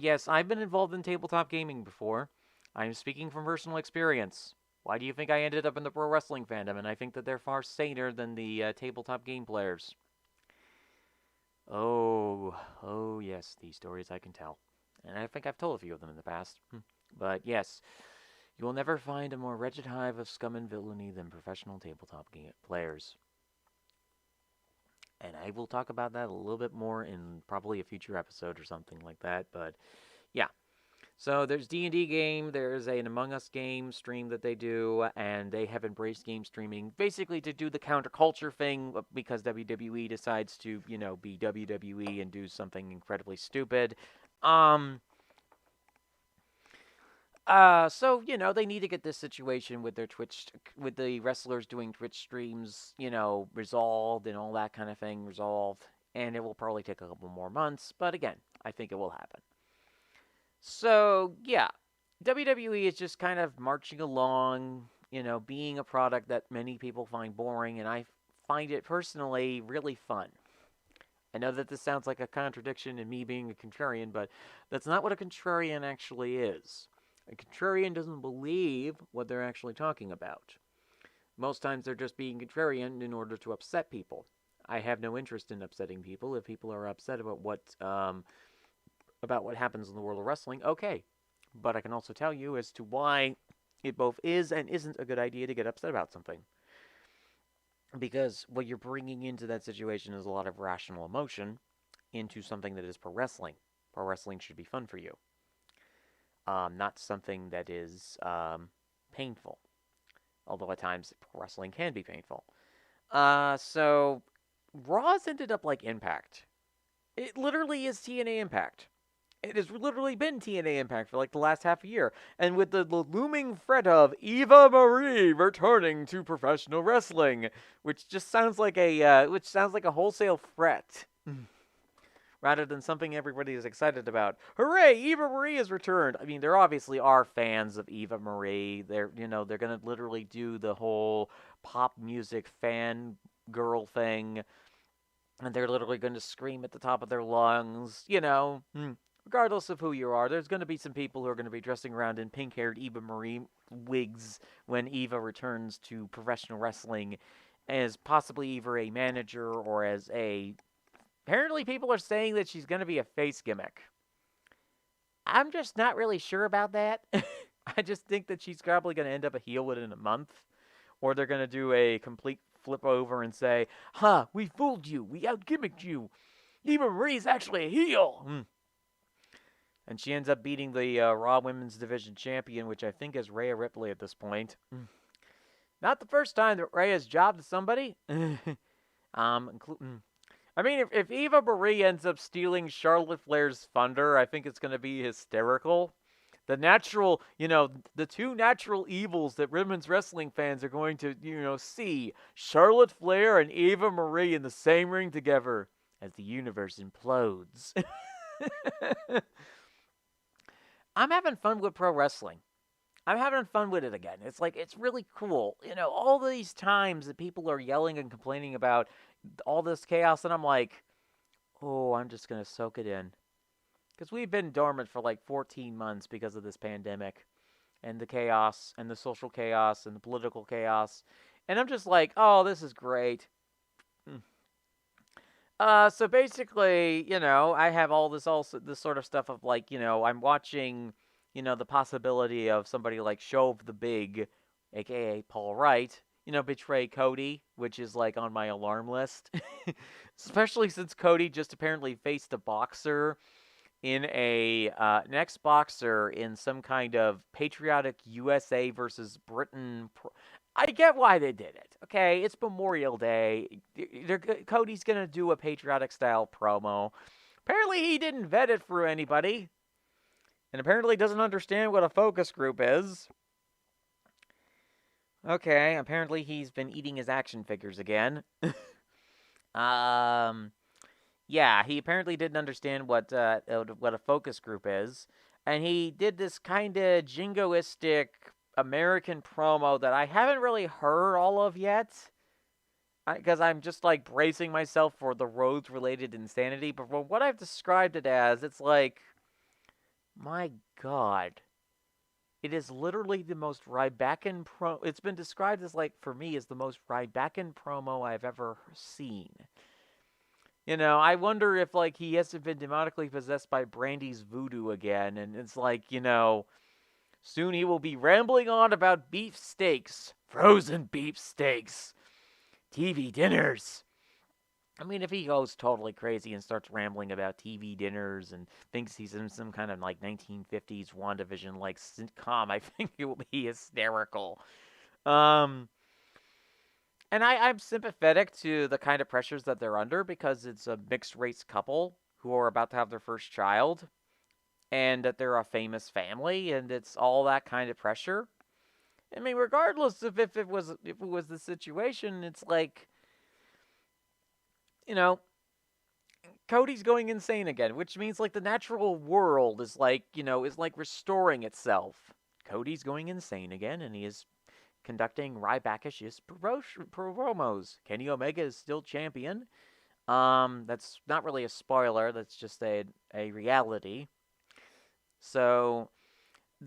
Yes, I've been involved in tabletop gaming before. I'm speaking from personal experience. Why do you think I ended up in the pro wrestling fandom? And I think that they're far saner than the tabletop game players. Oh yes, these stories I can tell. And I think I've told a few of them in the past. But yes, you will never find a more wretched hive of scum and villainy than professional tabletop game players. And I will talk about that a little bit more in probably a future episode or something like that. But yeah. So there's D&D game, there's an Among Us game stream that they do, and they have embraced game streaming basically to do the counterculture thing because WWE decides to, be WWE and do something incredibly stupid. So, they need to get this situation with with the wrestlers doing Twitch streams, resolved and all that kind of thing resolved. And it will probably take a couple more months, but again, I think it will happen. So, yeah, WWE is just kind of marching along, being a product that many people find boring, and I find it personally really fun. I know that this sounds like a contradiction in me being a contrarian, but that's not what a contrarian actually is. A contrarian doesn't believe what they're actually talking about. Most times they're just being contrarian in order to upset people. I have no interest in upsetting people. If people are upset about what happens in the world of wrestling, okay. But I can also tell you as to why it both is and isn't a good idea to get upset about something. Because what you're bringing into that situation is a lot of rational emotion into something that is pro wrestling. Pro wrestling should be fun for you, not something that is painful. Although at times pro wrestling can be painful. So Raw's ended up like Impact. It literally is TNA Impact. It has literally been TNA Impact for like the last half a year. And with the looming threat of Eva Marie returning to professional wrestling, which just sounds like a wholesale threat. Rather than something everybody is excited about. Hooray, Eva Marie has returned. I mean, there obviously are fans of Eva Marie. They're going to literally do the whole pop music fan girl thing, and they're literally going to scream at the top of their lungs, regardless of who you are. There's going to be some people who are going to be dressing around in pink-haired Eva Marie wigs when Eva returns to professional wrestling as possibly either a manager or as a... Apparently people are saying that she's going to be a face gimmick. I'm just not really sure about that. I just think that she's probably going to end up a heel within a month. Or they're going to do a complete flip over and say, we fooled you. We out-gimmicked you. Eva Marie's actually a heel. And she ends up beating the Raw Women's Division champion, which I think is Rhea Ripley at this point. Not the first time that Rhea's jobbed somebody. I mean, if Eva Marie ends up stealing Charlotte Flair's thunder, I think it's going to be hysterical. The natural, the two natural evils that women's wrestling fans are going to, see Charlotte Flair and Eva Marie in the same ring together as the universe implodes. I'm having fun with pro wrestling. I'm having fun with it again. It's like, it's really cool. All these times that people are yelling and complaining about all this chaos, and I'm like, oh, I'm just going to soak it in. Because we've been dormant for like 14 months because of this pandemic and the chaos and the social chaos and the political chaos. And I'm just like, oh, this is great. So basically, I have all this sort of stuff of like, I'm watching, the possibility of somebody like Shove the Big, aka Paul Wright, betray Cody, which is like on my alarm list. Especially since Cody just apparently faced a boxer in an ex-boxer in some kind of patriotic USA versus Britain. I get why they did it. Okay, it's Memorial Day. Cody's gonna do a patriotic style promo. Apparently, he didn't vet it through anybody, and apparently doesn't understand what a focus group is. Okay, apparently he's been eating his action figures again. Yeah, he apparently didn't understand what a focus group is, and he did this kind of jingoistic American promo that I haven't really heard all of yet, because I'm just like bracing myself for the Rhodes-related insanity. But from what I've described it as, it's like, my God, it is literally the most Rybacken promo. It's been described as like, for me, as the most Rybacken promo I've ever seen. I wonder if, like, he hasn't been demonically possessed by Brandy's voodoo again, and it's like, soon he will be rambling on about beef steaks, frozen beef steaks, TV dinners. I mean, if he goes totally crazy and starts rambling about TV dinners and thinks he's in some kind of, like, 1950s WandaVision-like sitcom, I think it will be hysterical. And I'm sympathetic to the kind of pressures that they're under because it's a mixed-race couple who are about to have their first child, and that they're a famous family, and it's all that kind of pressure. I mean, regardless of if it was the situation, it's like, Cody's going insane again, which means like the natural world is like, is like restoring itself. Cody's going insane again, and he is conducting Rybackish's promos. Kenny Omega is still champion. That's not really a spoiler. That's just a reality. So,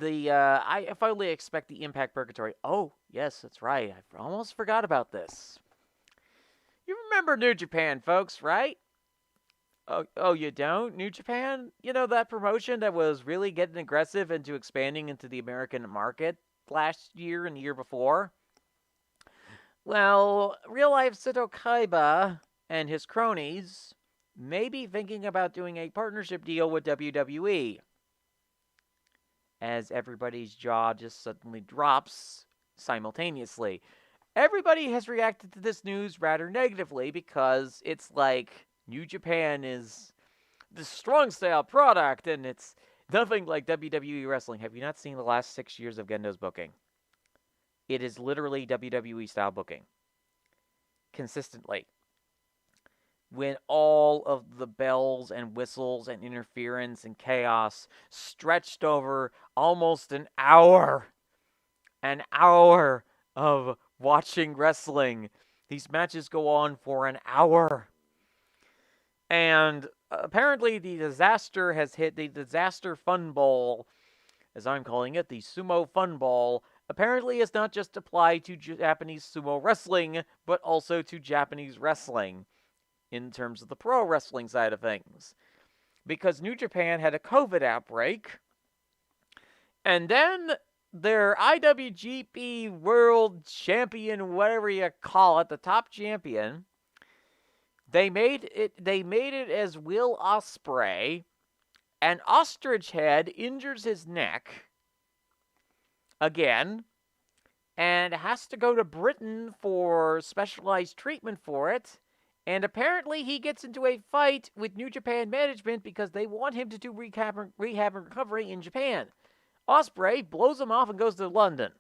I fully expect the Impact Purgatory. Oh, yes, that's right. I almost forgot about this. You remember New Japan, folks, right? Oh, you don't? New Japan? You know, that promotion that was really getting aggressive into expanding into the American market last year and the year before? Well, real life Seto Kaiba and his cronies may be thinking about doing a partnership deal with WWE, as everybody's jaw just suddenly drops simultaneously. Everybody has reacted to this news rather negatively because it's like New Japan is the strong style product and it's nothing like WWE wrestling. Have you not seen the last 6 years of Gendo's booking? It is literally WWE style booking consistently. When all of the bells and whistles and interference and chaos stretched over almost an hour of watching wrestling. These matches go on for an hour. And apparently the disaster has hit the Disaster Fun Bowl, as I'm calling it, the Sumo Fun Ball. Apparently is not just applied to Japanese sumo wrestling, but also to Japanese wrestling in terms of the pro wrestling side of things. Because New Japan had a COVID outbreak, and then their IWGP World Champion, whatever you call it, the top champion, they made it as Will Ospreay, and Ostrich Head injures his neck again and has to go to Britain for specialized treatment for it. And apparently he gets into a fight with New Japan management because they want him to do rehab and recovery in Japan. Ospreay blows him off and goes to London.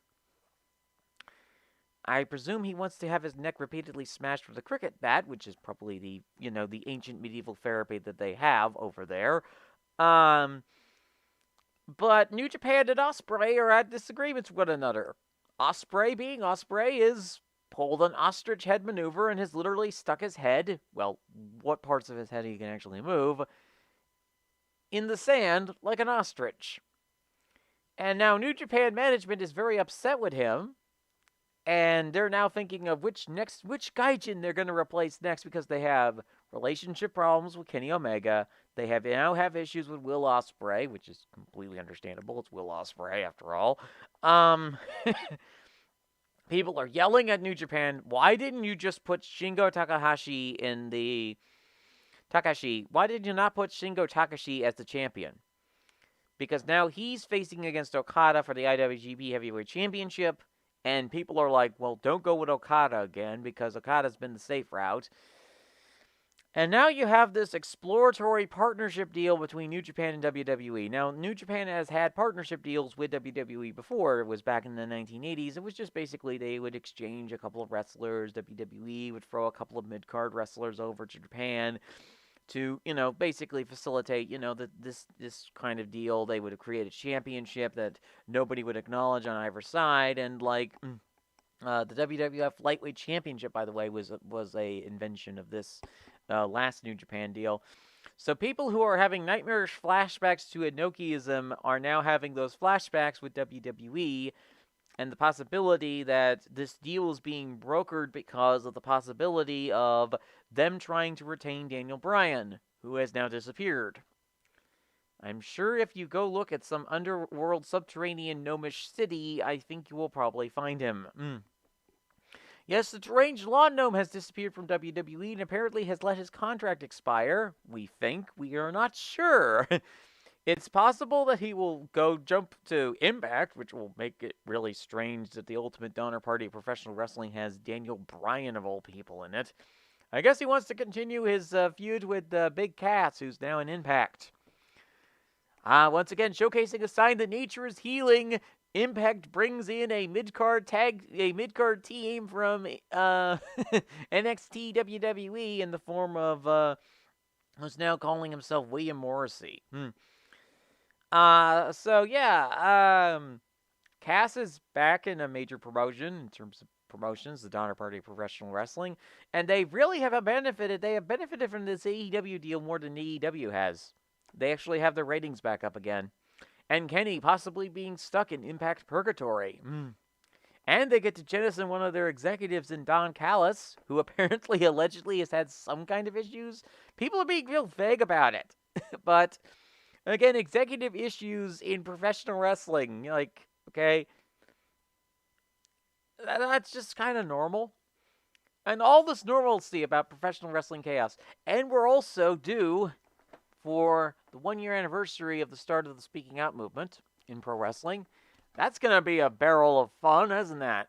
I presume he wants to have his neck repeatedly smashed with a cricket bat, which is probably the ancient medieval therapy that they have over there. But New Japan and Ospreay are at disagreements with one another. Ospreay, being Ospreay, is pulled an ostrich head maneuver and has literally stuck his head, well, what parts of his head he can actually move, in the sand like an ostrich. And now New Japan management is very upset with him, and they're now thinking of which Gaijin they're going to replace next because they have relationship problems with Kenny Omega. They now have issues with Will Ospreay, which is completely understandable. It's Will Ospreay after all. People are yelling at New Japan. Why didn't you just put Shingo Takahashi in the Takashi? Why did you not put Shingo Takahashi as the champion? Because now he's facing against Okada for the IWGP Heavyweight Championship. And people are like, well, don't go with Okada again because Okada's been the safe route. And now you have this exploratory partnership deal between New Japan and WWE. Now, New Japan has had partnership deals with WWE before. It was back in the 1980s. It was just basically they would exchange a couple of wrestlers. WWE would throw a couple of mid-card wrestlers over to Japan to, basically facilitate, this kind of deal. They would create a championship that nobody would acknowledge on either side, and the WWF Lightweight Championship, by the way, was a invention of this last New Japan deal. So people who are having nightmarish flashbacks to Inokiism are now having those flashbacks with WWE, and the possibility that this deal is being brokered because of the possibility of them trying to retain Daniel Bryan, who has now disappeared. I'm sure if you go look at some underworld subterranean gnomish city, I think you will probably find him. Yes, the deranged lawn gnome has disappeared from WWE and apparently has let his contract expire. We think. We are not sure. It's possible that he will jump to Impact, which will make it really strange that the Ultimate Donner Party of Professional Wrestling has Daniel Bryan of all people in it. I guess he wants to continue his feud with Big Cass, who's now in Impact. Once again, showcasing a sign that nature is healing, Impact brings in a mid-card team from NXT WWE in the form of who's now calling himself William Morrissey. Cass is back in a major promotion in terms of promotions, the Donner Party of Professional Wrestling, and they really have benefited. They have benefited from this AEW deal more than AEW has. They actually have their ratings back up again. and Kenny possibly being stuck in Impact Purgatory. And they get to jettison one of their executives in Don Callis, who apparently allegedly has had some kind of issues. People are being real vague about it. But again, executive issues in professional wrestling, like, okay, that's just kind of normal. And all this normalcy about professional wrestling chaos. And we're also due for the 1 year anniversary of the start of the Speaking Out movement in pro wrestling. That's going to be a barrel of fun, isn't that?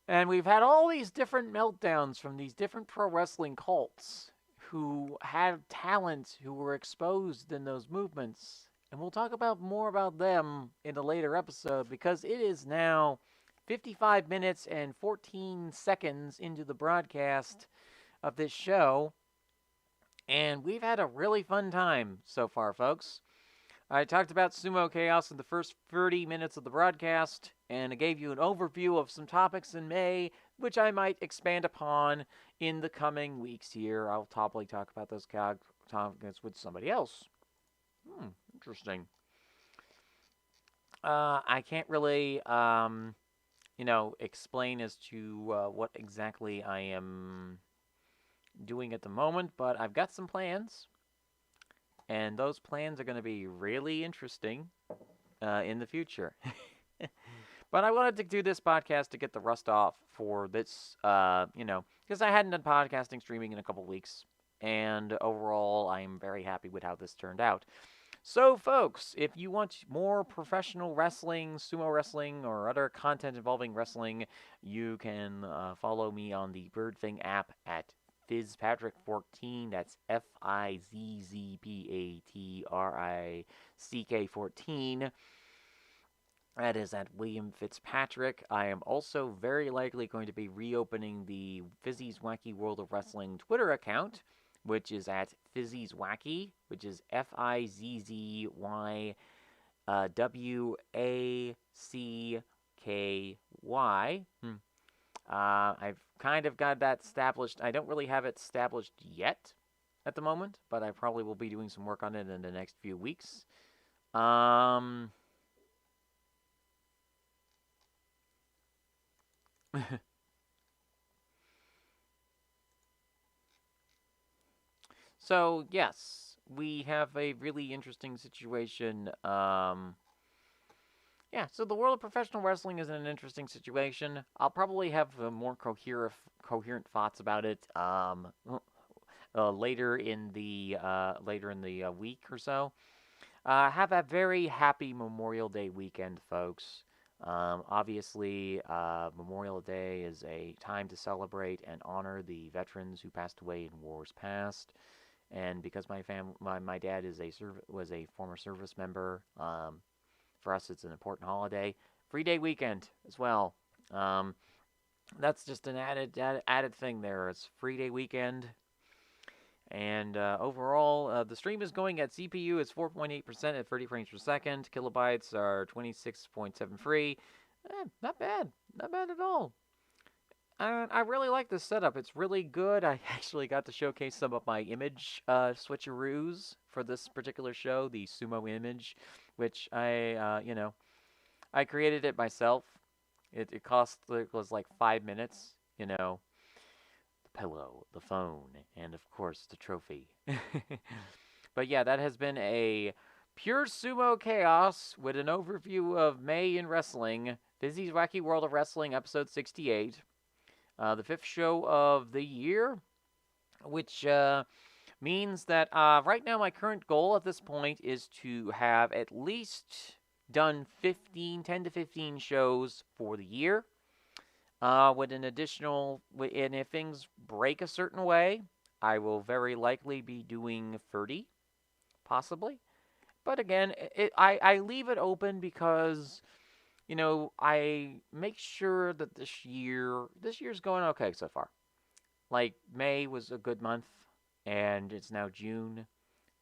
And we've had all these different meltdowns from these different pro wrestling cults who had talent who were exposed in those movements. And we'll talk about more about them in a later episode because it is now 55 minutes and 14 seconds into the broadcast of this show. And we've had a really fun time so far, folks. I talked about Sumo Chaos in the first 30 minutes of the broadcast, and I gave you an overview of some topics in May, which I might expand upon in the coming weeks here. I'll probably talk about those topics with somebody else. Interesting. I can't really, explain as to what exactly I am doing at the moment, but I've got some plans. And those plans are going to be really interesting in the future. But I wanted to do this podcast to get the rust off for this, because I hadn't done podcasting streaming in a couple weeks. And overall, I'm very happy with how this turned out. So, folks, if you want more professional wrestling, sumo wrestling, or other content involving wrestling, you can follow me on the Bird Thing app at Fizzpatrick14. That's Fizzpatrick 14. That is at William Fitzpatrick. I am also very likely going to be reopening the Fizzy's Wacky World of Wrestling Twitter account, which is at Fizzy's Wacky, which is FIZZY WACKY. I've kind of got that established. I don't really have it established yet at the moment, but I probably will be doing some work on it in the next few weeks. So, yes, we have a really interesting situation. Yeah, so the world of professional wrestling is in an interesting situation. I'll probably have more coherent thoughts about it later in the week or so. Have a very happy Memorial Day weekend, folks. Obviously, Memorial Day is a time to celebrate and honor the veterans who passed away in wars past. And because my dad was a former service member, for us it's an important holiday. Free day weekend as well. That's just an added thing there. It's free day weekend. And overall, the stream is going at CPU is 4.8% at 30 frames per second. Kilobytes are 26.73. Not bad. Not bad at all. I really like this setup. It's really good. I actually got to showcase some of my image switcheroos for this particular show, the Sumo image, which I created it myself. It was like 5 minutes, the pillow, the phone, and of course the trophy. But yeah, that has been a pure sumo chaos with an overview of May in wrestling. Fizzy's Wacky World of Wrestling, episode 68. The 5th show of the year, which means that right now my current goal at this point is to have at least done 10 to 15 shows for the year. With an additional, and if things break a certain way, I will very likely be doing 30, possibly. But again, I leave it open because, I make sure that this year's going okay so far. Like, May was a good month, and it's now June.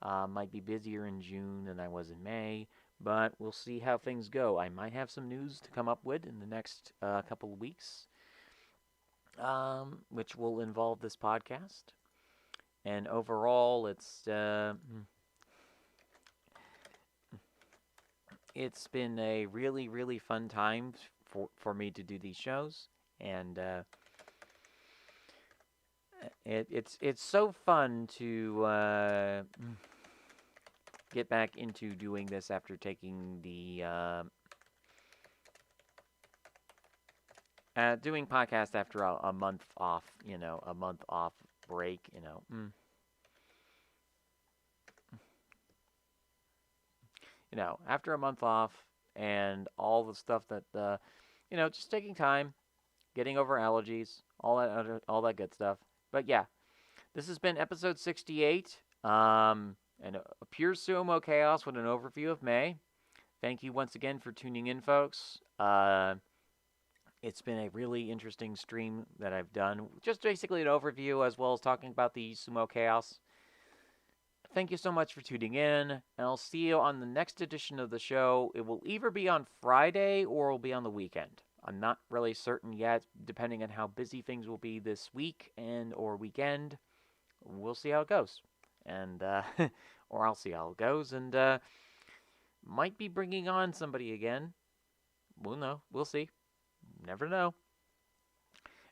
Might be busier in June than I was in May, but we'll see how things go. I might have some news to come up with in the next couple of weeks, which will involve this podcast. And overall, it's it's been a really, really fun time for me to do these shows, and it's so fun to get back into doing this after taking the doing podcast after a month off, a month off break. After a month off and all the stuff that just taking time, getting over allergies, all that good stuff. But yeah, this has been episode 68, and a pure sumo chaos with an overview of May. Thank you once again for tuning in, folks. It's been a really interesting stream that I've done. Just basically an overview as well as talking about the Sumo Chaos. Thank you so much for tuning in, and I'll see you on the next edition of the show. It will either be on Friday or it will be on the weekend. I'm not really certain yet, depending on how busy things will be this week and or weekend. We'll see how it goes, and or I'll see how it goes, and might be bringing on somebody again. We'll know. We'll see. Never know.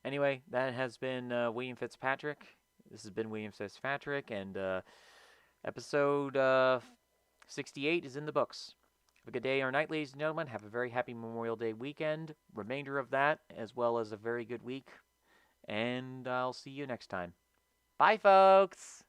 Anyway, that has been William Fitzpatrick. This has been William Fitzpatrick, and episode 68 is in the books. Have a good day or night, ladies and gentlemen. Have a very happy Memorial Day weekend. Remainder of that, as well as a very good week. And I'll see you next time. Bye, folks!